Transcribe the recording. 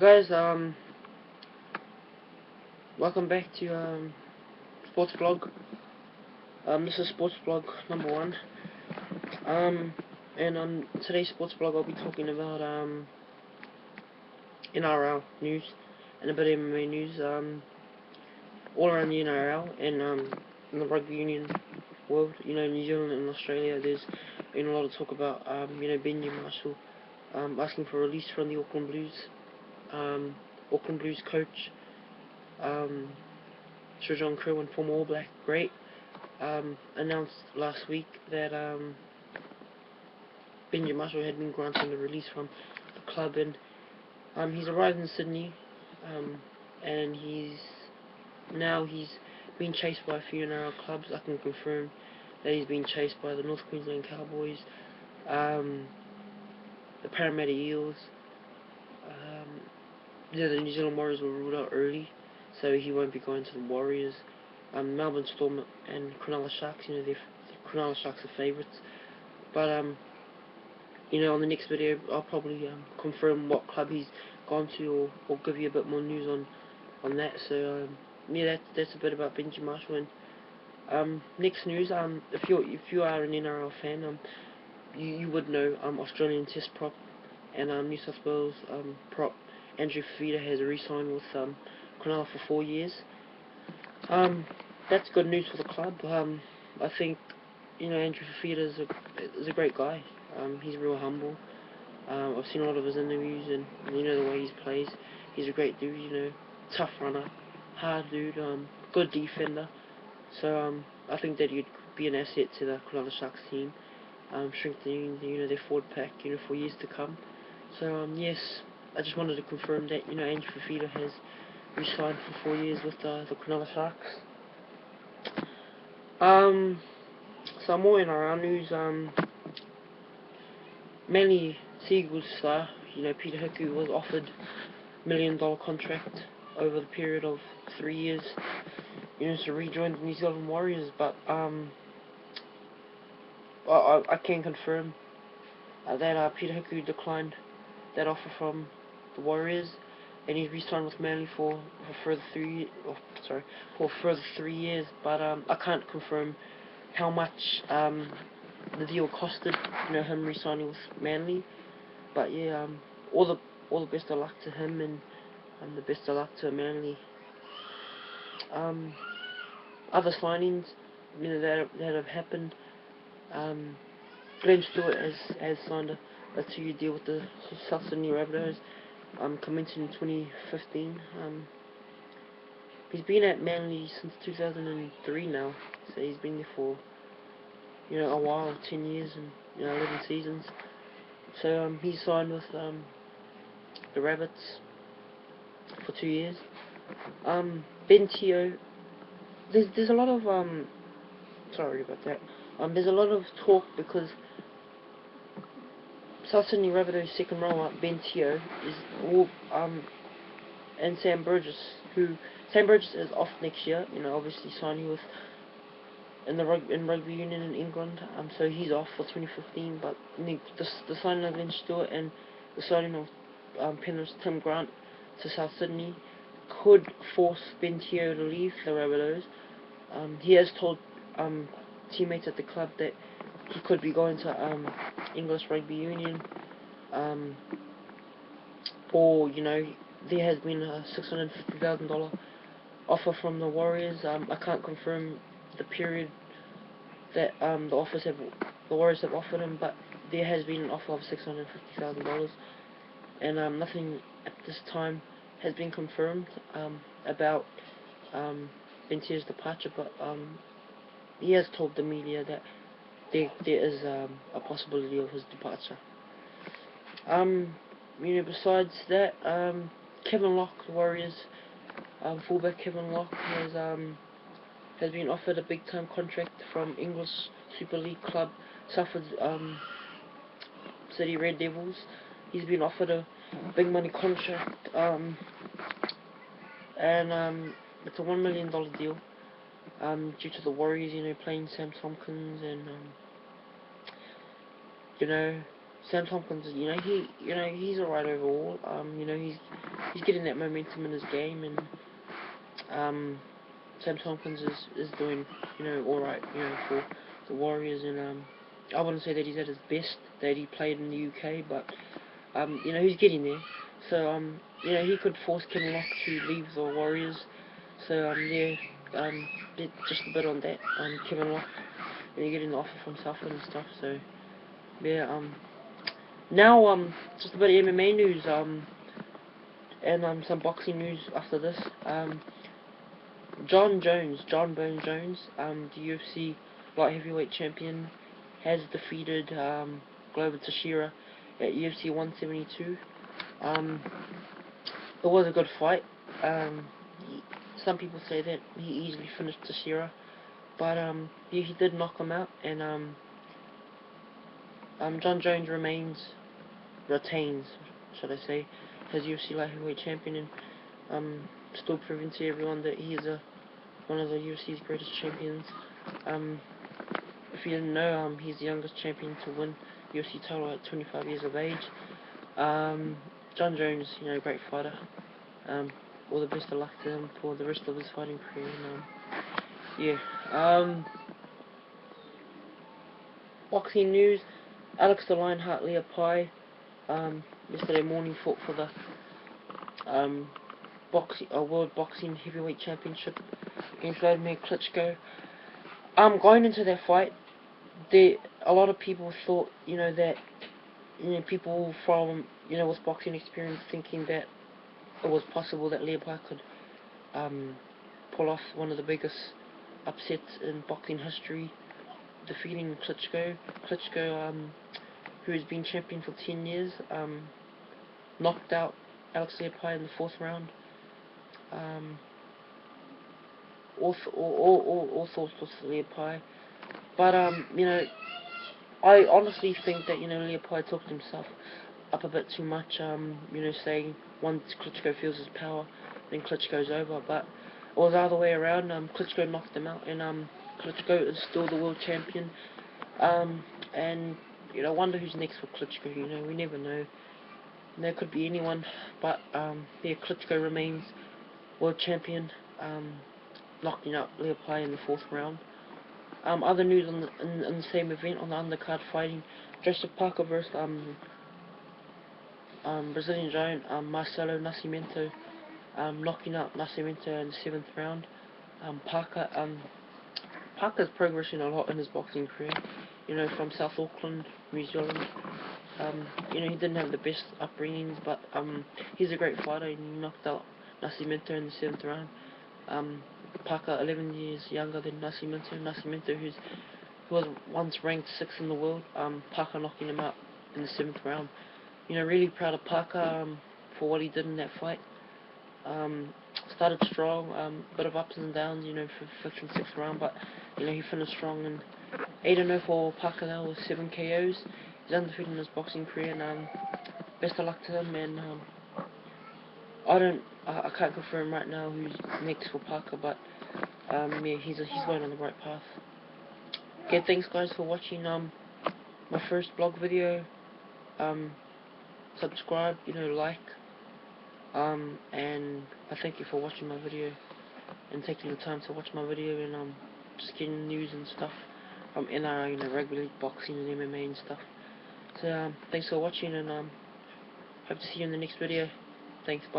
Guys, welcome back to Sports Blog. This is Sports Blog number 1. And on today's Sports Blog, I'll be talking about NRL news and a bit of MMA news. All around the NRL and in the rugby union world. New Zealand and Australia. There's been a lot of talk about Benjamin Marshall asking for release from the Auckland Blues. Auckland Blues coach. Sir John Crow and former All Black great announced last week that Benjamin Marshall had been granted a release from the club, and he's arrived in Sydney, and he's been chased by a few NRL clubs. I can confirm that he's been chased by the North Queensland Cowboys, the Parramatta Eels. The New Zealand Warriors were ruled out early, so he won't be going to the Warriors. Melbourne Storm and Cronulla Sharks, the Cronulla Sharks are favourites. But on the next video, I'll probably confirm what club he's gone to, or give you a bit more news on that. So yeah, that's a bit about Benji Marshall. And next news, if you are an NRL fan, you would know Australian Test prop and New South Wales prop Andrew Fafita has re-signed with Cronulla for 4 years. That's good news for the club. I think Andrew Fafita is a great guy. He's real humble. I've seen a lot of his interviews, and the way he plays. He's a great dude. Tough runner, hard dude, good defender. So I think that he'd be an asset to the Cronulla Sharks team, strengthening their forward pack for years to come. So yes, I just wanted to confirm that Andrew Fafita has re-signed for 4 years with the Cronulla Sharks. Some more in our news. Manly Seagulls star, Peter Hiku was offered $1 million contract over the period of 3 years, to rejoin the New Zealand Warriors. But I can confirm that Peter Hiku declined that offer from the Warriors, and he's re-signed with Manly for a further 3 years. But I can't confirm how much the deal costed, him re-signing with Manly. But yeah, all the best of luck to him, and the best of luck to Manly. Other signings, that have happened. Glenn Stewart has signed a 2-year deal with the South Sydney Rabbitohs, commencing in 2015. He's been at Manly since 2003 now, so he's been there for a while, 10 years and 11 seasons. So he signed with the Rabbits for 2 years. Ben Teo, there's a lot of sorry about that. There's a lot of talk because South Sydney Rabbitohs second rower Ben Teo is all and Sam Burgess, Sam Burgess is off next year. Obviously signing with in rugby union in England. So he's off for 2015. But the signing of Glenn Stewart and the signing of Penrith's Tim Grant to South Sydney could force Ben Teo to leave the Rabbitohs. He has told teammates at the club that he could be going to English rugby union, or there has been a $650,000 offer from the Warriors. I can't confirm the period that the Warriors have offered him, but there has been an offer of $650,000, and nothing at this time has been confirmed about Ben Teo's departure. But he has told the media that there is a possibility of his departure. Besides that, Kevin Locke, the Warriors fullback Kevin Locke has been offered a big-time contract from English Super League club Salford City Red Devils. He's been offered a big money contract, and it's a $1 million deal. Due to the Warriors, playing Sam Tompkins, and Sam Tompkins, he's alright overall. He's getting that momentum in his game, and Sam Tompkins is doing, alright, for the Warriors, and I wouldn't say that he's at his best that he played in the UK, but he's getting there. So he could force Kevin Locke to leave the Warriors. So just a bit on that. Kevin Locke, getting the offer from Southland and stuff. So yeah. Now just a bit of MMA news. And some boxing news after this. John Bone Jones, the UFC light heavyweight champion, has defeated Glover Teixeira at UFC 172. It was a good fight. Some people say that he easily finished Teixeira, but he did knock him out, and John Jones retains, should I say, his UFC light heavyweight champion, and still proving to everyone that he is one of the UFC's greatest champions. If you didn't know, he's the youngest champion to win UFC title at 25 years of age. John Jones, great fighter. All the best of luck to him for the rest of his fighting career. And, boxing news: Alex the Lionheart Leopai yesterday morning fought for the World Boxing Heavyweight Championship against Vladimir Klitschko. Going into that fight, a lot of people thought, that, people from, with boxing experience thinking that it was possible that Leopai could pull off one of the biggest upsets in boxing history, defeating Klitschko. Klitschko, who has been champion for 10 years, knocked out Alex Leopai in the 4th round. All thoughts with Leopai, but I honestly think that Leopai talked himself up a bit too much. Saying once Klitschko feels his power, then Klitschko's over. But it was the other way around. Klitschko knocked him out, and Klitschko is still the world champion. And I wonder who's next for Klitschko. We never know. There could be anyone, but Klitschko remains world champion, knocking out Leopai in the 4th round. Other news in the same event, on the undercard, fighting Joseph Parker versus Brazilian giant Marcelo Nascimento, knocking out Nascimento in the 7th round. Parker's progressing a lot in his boxing career. From South Auckland, New Zealand. He didn't have the best upbringings, but he's a great fighter, and he knocked out Nascimento in the 7th round. Parker, 11 years younger than Nascimento, who was once ranked 6th in the world. Parker knocking him out in the 7th round. Really proud of Parker for what he did in that fight. Started strong, bit of ups and downs, for 5th and 6th round, but he finished strong, and 8-0 for Parker now with 7 KOs. He's undefeated in his boxing career, and best of luck to him. And I can't confirm right now who's next for Parker, but he's going on the right path. Okay, thanks guys for watching my first blog video. Subscribe, like, and I thank you for watching my video and taking the time to watch my video, and just getting news and stuff from NRL, rugby league, boxing, and MMA and stuff. So thanks for watching, and hope to see you in the next video. Thanks, bye.